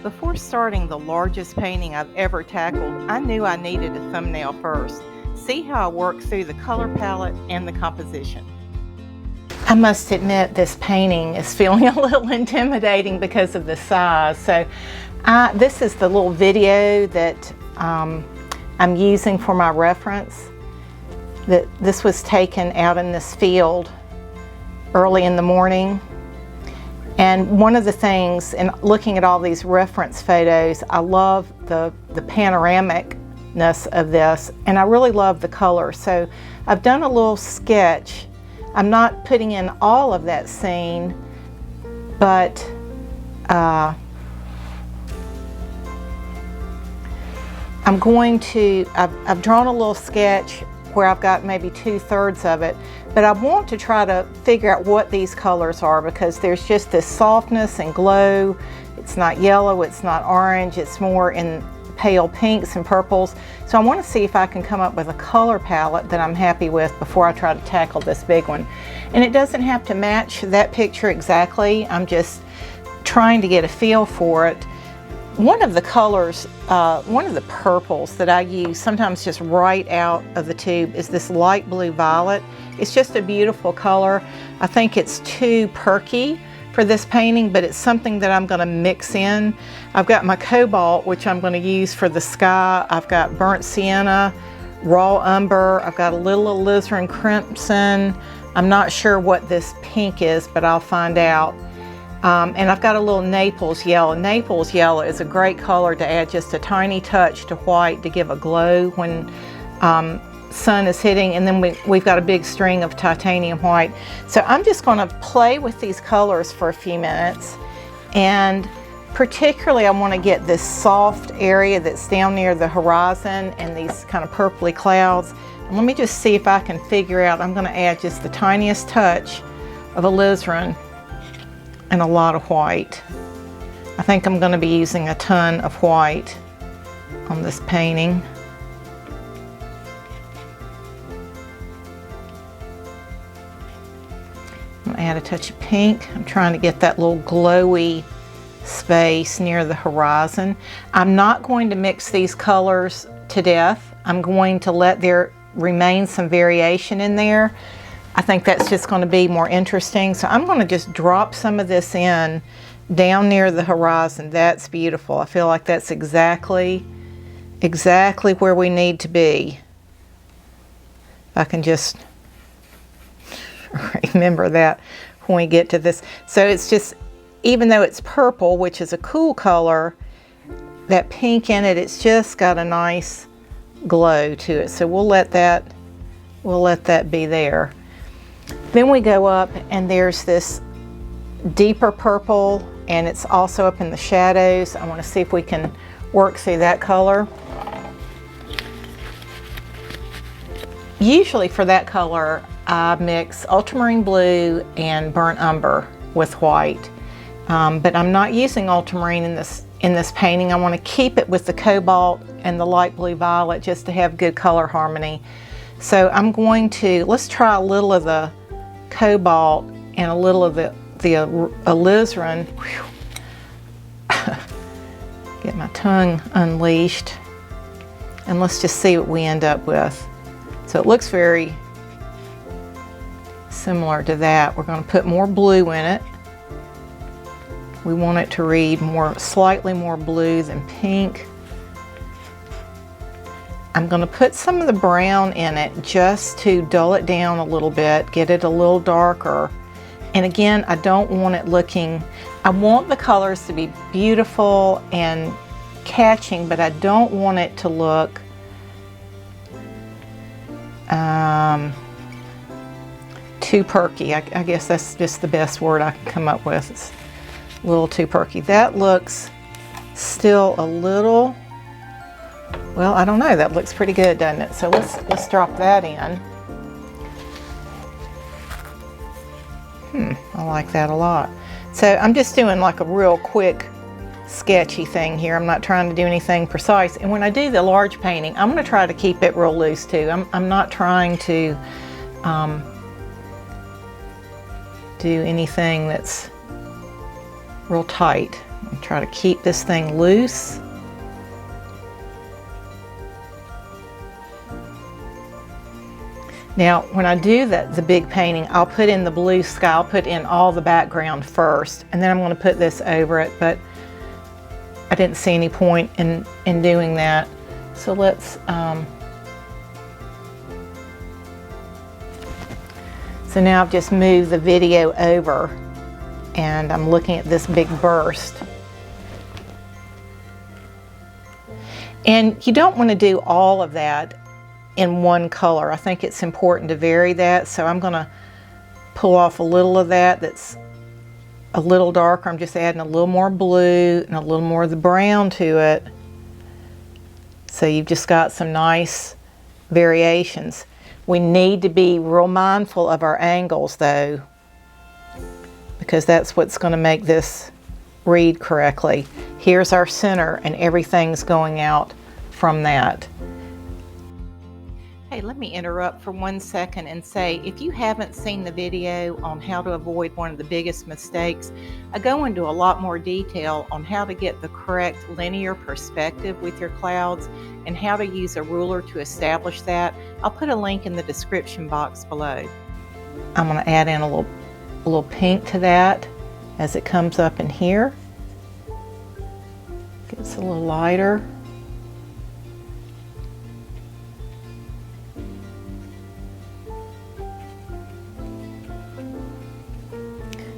Before starting the largest painting I've ever tackled, I knew I needed a thumbnail first. See how I work through the color palette and the composition. I must admit this painting is feeling a little intimidating because of the size. So this is the little video that I'm using for my reference. This was taken out in this field early in the morning. And one of the things, in looking at all these reference photos, I love the panoramicness of this, and I really love the color. So I've done a little sketch. I'm not putting in all of that scene, but I've drawn a little sketch where I've got maybe 2/3 of it, but I want to try to figure out what these colors are, because there's just this softness and glow. It's not yellow, it's not orange, it's more in pale pinks and purples. So I want to see if I can come up with a color palette that I'm happy with before I try to tackle this big one. And it doesn't have to match that picture exactly, I'm just trying to get a feel for it. One of the colors, one of the purples that I use sometimes just right out of the tube is this light blue violet. It's just a beautiful color. I think it's too perky for this painting, but it's something that I'm going to mix in. I've got my cobalt, which I'm going to use for the sky. I've got burnt sienna, raw umber. I've got a little alizarin crimson. I'm not sure what this pink is, but I'll find out. And I've got a little Naples yellow. Naples yellow is a great color to add just a tiny touch to white to give a glow when sun is hitting. And then we've got a big string of titanium white. So I'm just going to play with these colors for a few minutes. And particularly I want to get this soft area that's down near the horizon and these kind of purpley clouds. And let me just see if I can figure out. I'm going to add just the tiniest touch of alizarin and a lot of white. I think I'm going to be using a ton of white on this painting. I'm going to add a touch of pink. I'm trying to get that little glowy space near the horizon. I'm not going to mix these colors to death. I'm going to let there remain some variation in there. I think that's just going to be more interesting. So I'm going to just drop some of this in down near the horizon. That's beautiful. I feel like that's exactly where we need to be. I can just remember that when we get to this. So it's just, even though it's purple, which is a cool color, that pink in it, it's just got a nice glow to it. So we'll let that be there. Then we go up and there's this deeper purple, and it's also up in the shadows. I want to see if we can work through that color. Usually for that color I mix ultramarine blue and burnt umber with white, but I'm not using ultramarine in this painting. I want to keep it with the cobalt and the light blue violet just to have good color harmony. So I'm going to, let's try a little of the cobalt and a little of the alizarin. Get my tongue unleashed, and let's just see what we end up with. So it looks very similar to that. We're going to put more blue in it. We want it to read slightly more blue than pink. I'm going to put some of the brown in it just to dull it down a little bit, get it a little darker. And again, I don't want it looking, I want the colors to be beautiful and catching, but I don't want it to look too perky. I guess that's just the best word I can come up with. It's a little too perky. That looks still a little, well, I don't know, that looks pretty good, doesn't it? So let's drop that in. I like that a lot. So I'm just doing like a real quick sketchy thing here. I'm not trying to do anything precise. And when I do the large painting, I'm going to try to keep it real loose too. I'm not trying to do anything that's real tight. Try to keep this thing loose. Now, when I do the big painting, I'll put in the blue sky. I'll put in all the background first, and then I'm going to put this over it, but I didn't see any point in doing that. So let's, so now I've just moved the video over, and I'm looking at this big burst. And you don't want to do all of that in one color. I think it's important to vary that, so I'm going to pull off a little of that that's a little darker. I'm just adding a little more blue and a little more of the brown to it. So you've just got some nice variations. We need to be real mindful of our angles though, because that's what's going to make this read correctly. Here's our center and everything's going out from that. Hey, let me interrupt for 1 second and say, if you haven't seen the video on how to avoid one of the biggest mistakes, I go into a lot more detail on how to get the correct linear perspective with your clouds and how to use a ruler to establish that. I'll put a link in the description box below. I'm going to add in a little pink to that as it comes up in here. Gets a little lighter.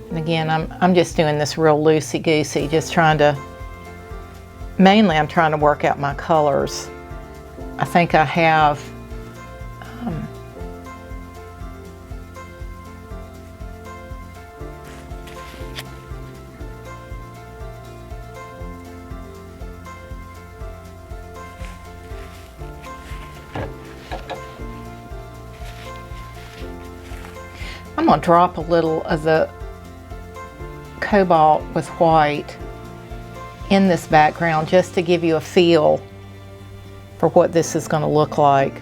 And again, I'm just doing this real loosey-goosey, just trying to, mainly I'm trying to work out my colors. I think I have, I'm going to drop a little of the cobalt with white in this background just to give you a feel for what this is going to look like.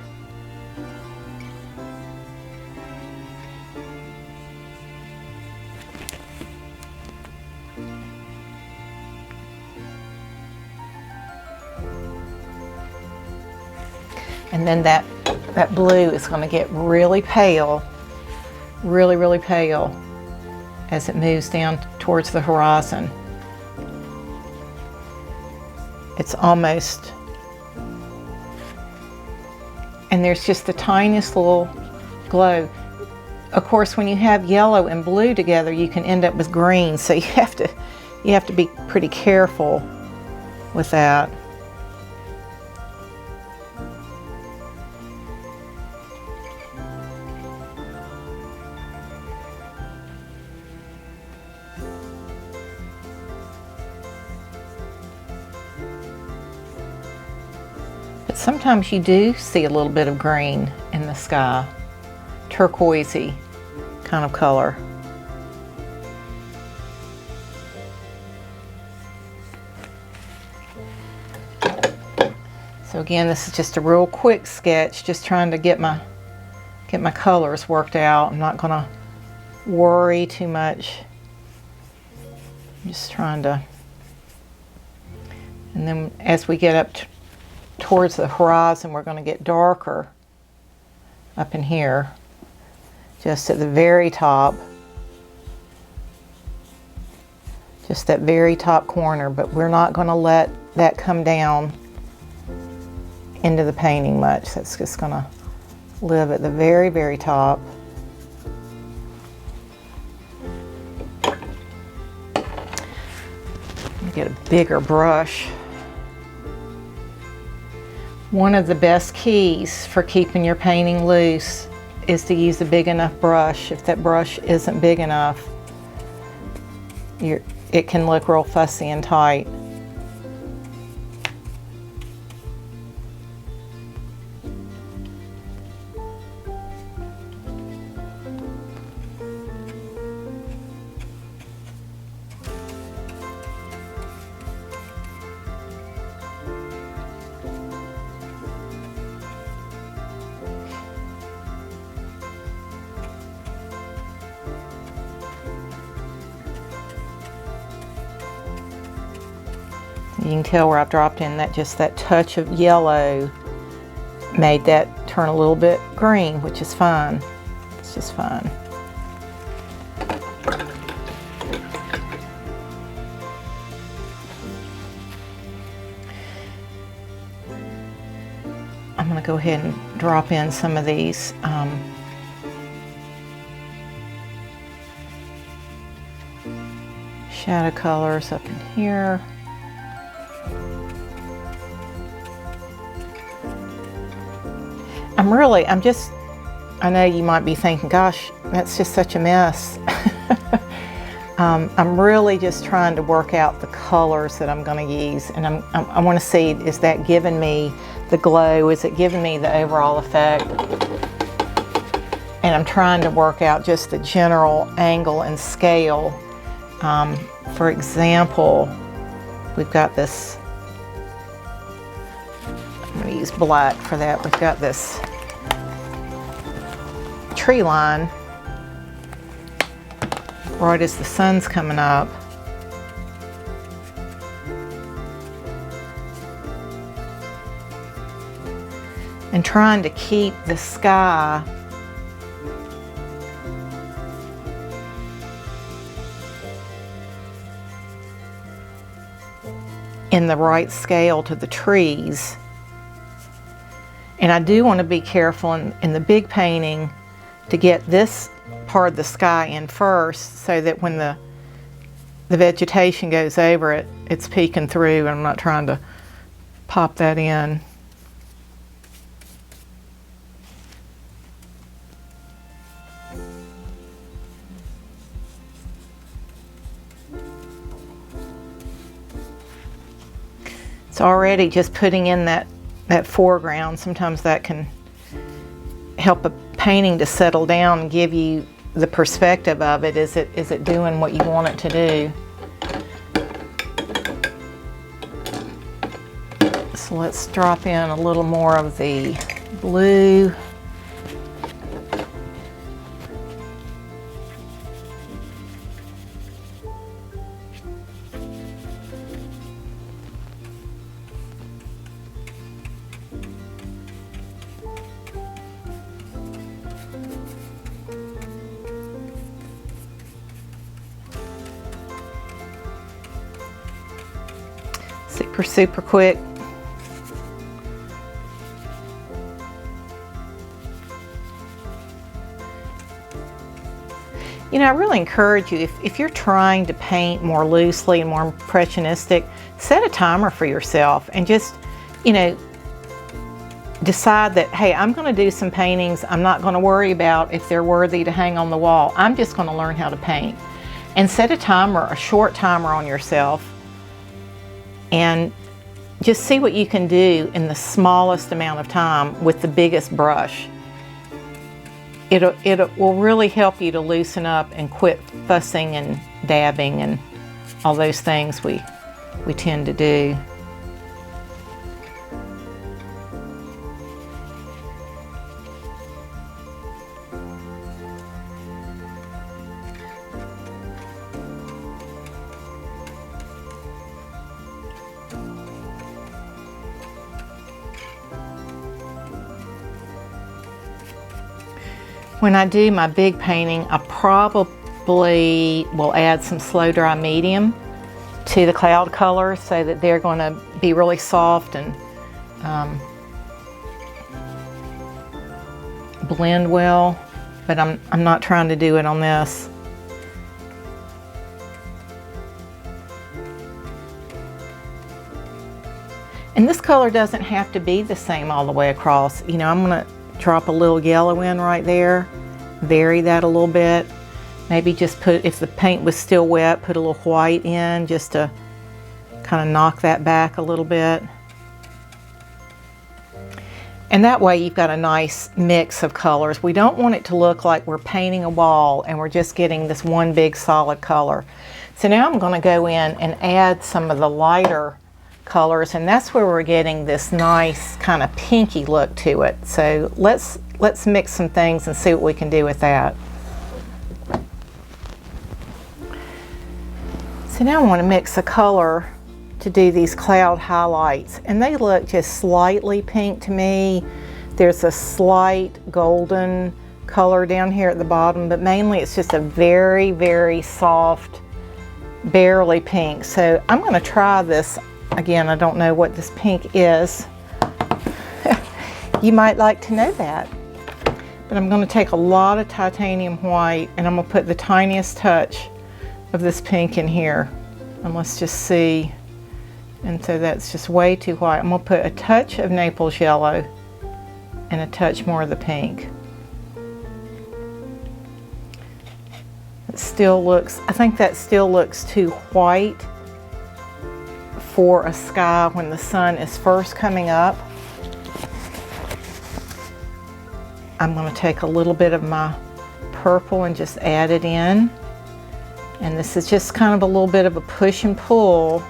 And then that blue is going to get really pale, really pale as it moves down towards the horizon. It's almost, and there's just the tiniest little glow. Of course, when you have yellow and blue together, you can end up with green, so you have to be pretty careful with that. Sometimes you do see a little bit of green in the sky, turquoisey kind of color. So again, this is just a real quick sketch, just trying to get my colors worked out. I'm not going to worry too much. I'm just trying to, and then as we get up towards the horizon, we're going to get darker up in here, just at the very top, just that very top corner, but we're not going to let that come down into the painting much. That's just going to live at the very top. Get a bigger brush. One of the best keys for keeping your painting loose is to use a big enough brush. If that brush isn't big enough, it can look real fussy and tight. You can tell where I've dropped in that, just that touch of yellow made that turn a little bit green, which is fine. It's just fine. I'm going to go ahead and drop in some of these shadow colors up in here. I know you might be thinking, gosh, that's just such a mess. I'm really just trying to work out the colors that I'm going to use, and I want to see, is that giving me the glow? Is it giving me the overall effect? And I'm trying to work out just the general angle and scale. For example, we've got this, I'm going to use black for that. We've got this tree line right as the sun's coming up. And trying to keep the sky in the right scale to the trees. And I do want to be careful in the big painting to get this part of the sky in first, so that when the vegetation goes over it, it's peeking through, and I'm not trying to pop that in. It's already just putting in that foreground. Sometimes that can help a painting to settle down and give you the perspective of it. Is it doing what you want it to do? So let's drop in a little more of the blue. Super quick. You know, I really encourage you, if you're trying to paint more loosely and more impressionistic, set a timer for yourself and just, you know, decide that, hey, I'm going to do some paintings. I'm not going to worry about if they're worthy to hang on the wall. I'm just going to learn how to paint. And set a timer, a short timer on yourself, and just see what you can do in the smallest amount of time with the biggest brush. It will really help you to loosen up and quit fussing and dabbing and all those things we tend to do. When I do my big painting, I probably will add some slow dry medium to the cloud colors so that they're going to be really soft and blend well, but I'm not trying to do it on this. And this color doesn't have to be the same all the way across. You know, I'm going to drop a little yellow in right there, vary that a little bit. Maybe just put, if the paint was still wet, put a little white in just to kind of knock that back a little bit. And that way you've got a nice mix of colors. We don't want it to look like we're painting a wall and we're just getting this one big solid color. So now I'm going to go in and add some of the lighter colors, and that's where we're getting this nice kind of pinky look to it. So let's mix some things and see what we can do with that. So now I want to mix a color to do these cloud highlights, and they look just slightly pink to me. There's a slight golden color down here at the bottom, but mainly it's just a very, very soft, barely pink. So I'm going to try this again. I don't know what this pink is. You might like to know that. But I'm going to take a lot of titanium white, and I'm going to put the tiniest touch of this pink in here. And let's just see. And so that's just way too white. I'm going to put a touch of Naples yellow and a touch more of the pink. It still looks, I think that still looks too white for a sky when the sun is first coming up. I'm going to take a little bit of my purple and just add it in. And this is just kind of a little bit of a push and pull.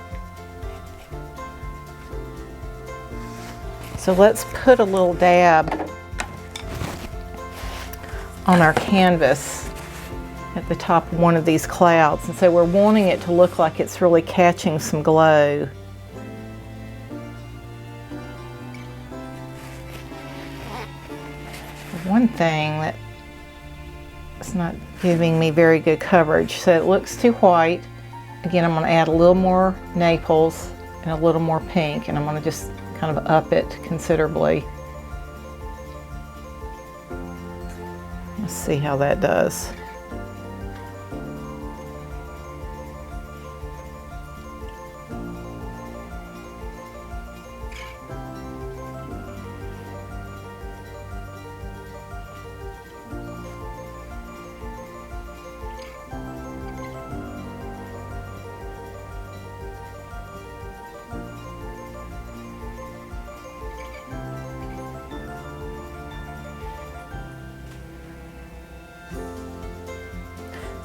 So let's put a little dab on our canvas at the top of one of these clouds. And so we're wanting it to look like it's really catching some glow. One thing that is not giving me very good coverage, so it looks too white. Again, I'm going to add a little more Naples and a little more pink, and I'm going to just kind of up it considerably. Let's see how that does.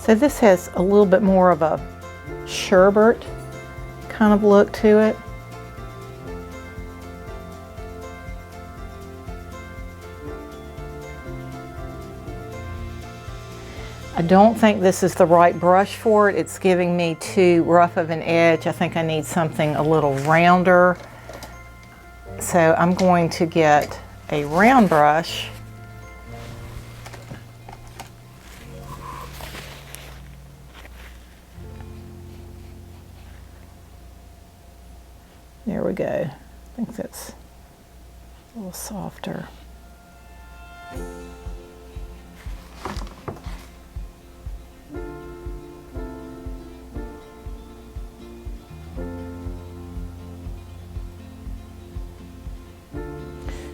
So this has a little bit more of a sherbet kind of look to it. I don't think this is the right brush for it. It's giving me too rough of an edge. I think I need something a little rounder. So I'm going to get a round brush. There we go. I think that's a little softer.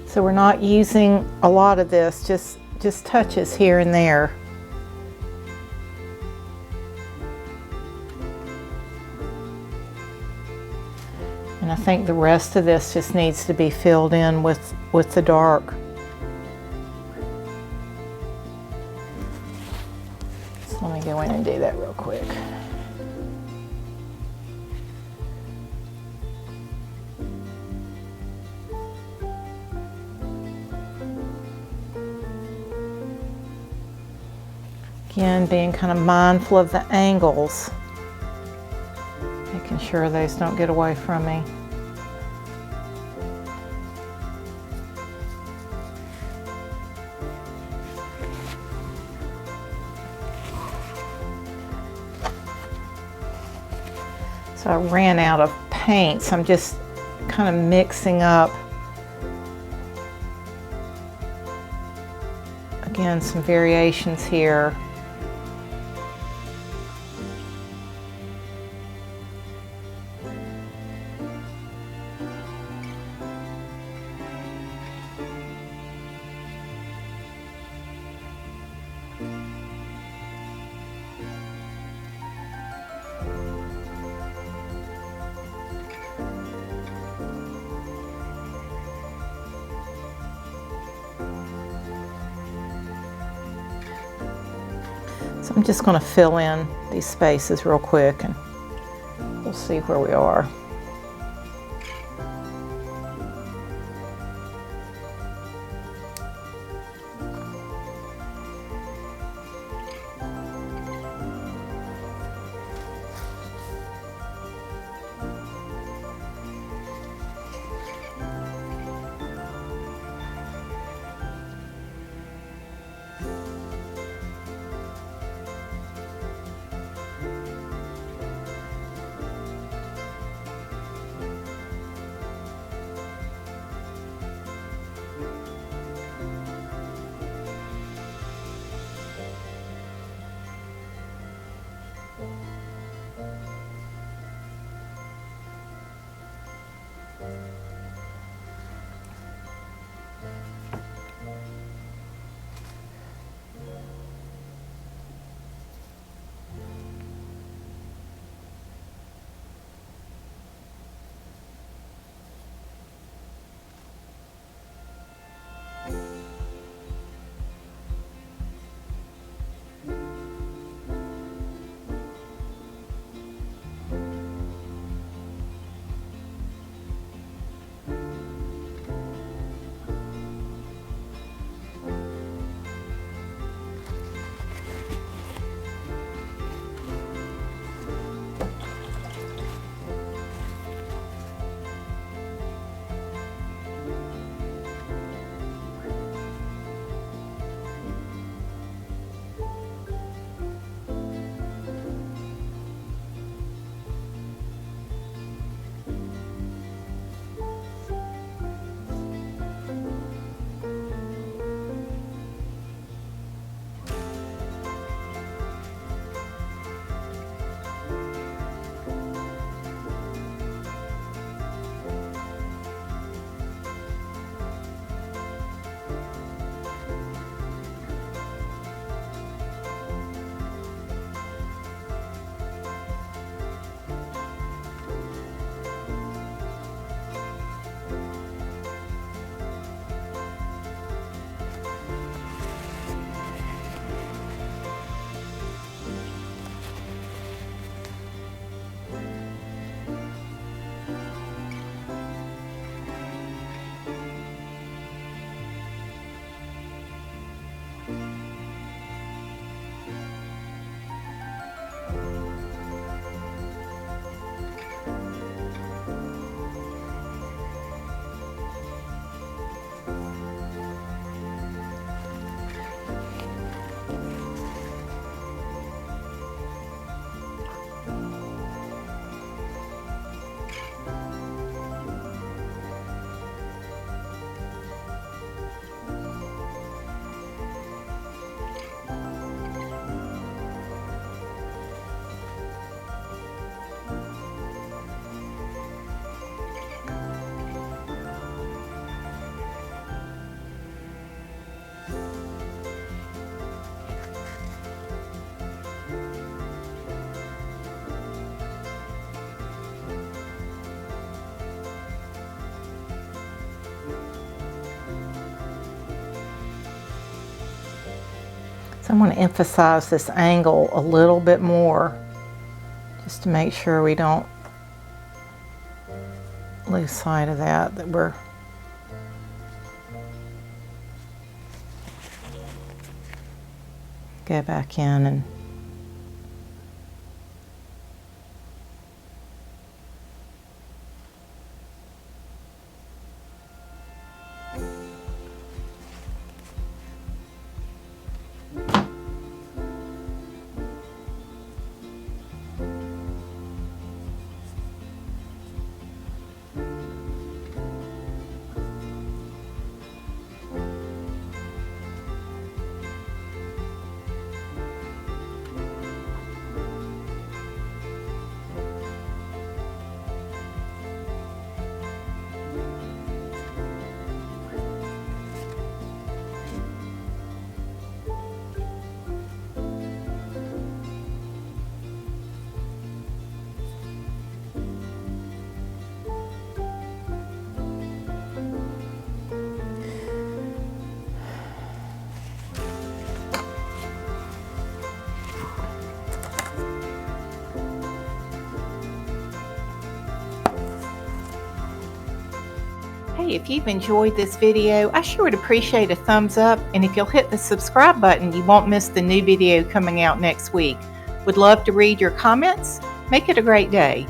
So we're not using a lot of this, just touches here and there. And I think the rest of this just needs to be filled in with the dark. So let me go in and do that real quick. Again, being kind of mindful of the angles. Making sure those don't get away from me. So I ran out of paint, so I'm just kind of mixing up, again, some variations here. So I'm just going to fill in these spaces real quick and we'll see where we are. So I'm going to emphasize this angle a little bit more just to make sure we don't lose sight of that we're go back in and Hey, if you've enjoyed this video, I sure would appreciate a thumbs up, and if you'll hit the subscribe button, you won't miss the new video coming out next week. Would love to read your comments. Make it a great day.